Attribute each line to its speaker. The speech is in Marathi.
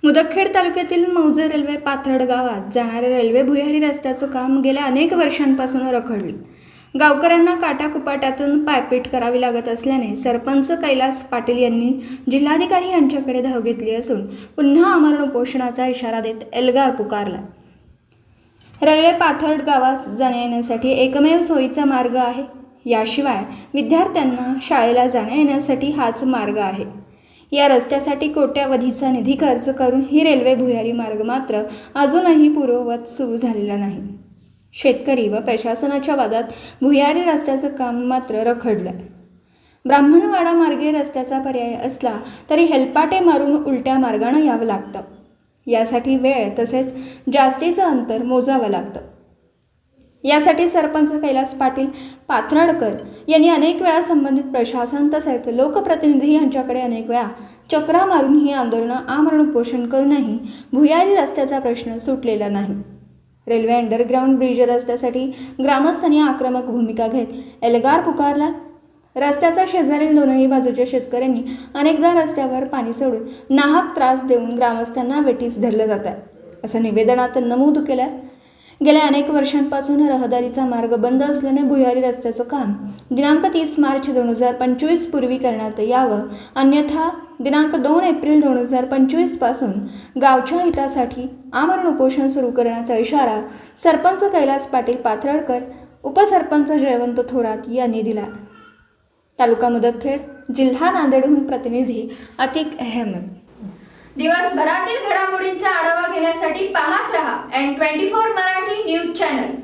Speaker 1: मुदखेड तालुक्यातील मौजे रेल्वे पाथर्ड गावात जाणाऱ्या रेल्वे भुयारी रस्त्याचं काम गेल्या अनेक वर्षांपासून रखडले। गावकऱ्यांना काटाकुपाट्यातून पायपीट करावी लागत असल्याने सरपंच कैलास पाटील यांनी जिल्हाधिकारी यांच्याकडे धाव घेतली असून पुन्हा आमरण उपोषणाचा इशारा देत एल्गार पुकारला। रेल्वे पाथर्ड गावास जाण्या-येण्यासाठी एकमेव सोयीचा मार्ग आहे। याशिवाय विद्यार्थ्यांना शाळेला जाण्या-येण्यासाठी हाच मार्ग आहे। या रस्त्यासाठी कोट्यावधीचा निधी खर्च करून ही रेल्वे भुयारी मार्ग मात्र अजूनही पूर्ववत सुरू झालेला नाही। शेतकरी व प्रशासनाच्या वादात भुयारी रस्त्याचं काम मात्र रखडलं। ब्राह्मणवाडा मार्गे रस्त्याचा पर्याय असला तरी हेलपाटे मारून उलट्या मार्गाने यावं लागतं। यासाठी वेळ तसेच जास्तीचं अंतर मोजावं लागतं। यासाठी सरपंच कैलास पाटील पाथर्डकर यांनी अनेक वेळा संबंधित प्रशासन तसेच लोकप्रतिनिधी यांच्याकडे अनेक वेळा चक्रा मारून ही आंदोलनं आमरण उपोषण करूनही भुयारी रस्त्याचा प्रश्न सुटलेला नाही। रेल्वे अंडरग्राऊंड ब्रिज रस्त्यासाठी ग्रामस्थांनी आक्रमक भूमिका घेत एल्गार पुकारला। रस्त्याच्या शेजारील दोनही बाजूच्या शेतकऱ्यांनी अनेकदा रस्त्यावर पाणी सोडून नाहक त्रास देऊन ग्रामस्थांना वेठीस धरलं जात आहे, असं निवेदनात नमूद केलं। गेल्या अनेक वर्षांपासून रहदारीचा मार्ग बंद असल्याने भुयारी रस्त्याचं काम दिनांक 30 मार्च 2025 पूर्वी करण्यात यावं, अन्यथा दिनांक 2 एप्रिल 2025 पासून गावच्या हितासाठी आमरण उपोषण सुरू करण्याचा इशारा सरपंच कैलास पाटील पाथर्डकर, उपसरपंच जयवंत थोरात यांनी दिला। तालुका मुदखेड, जिल्हा नांदेडहून प्रतिनिधी अतिक अहमद।
Speaker 2: दिवसभरातील घडामोडींचा आढावा घेण्यासाठी पाहत रहा N24 मराठी न्यूज चॅनल।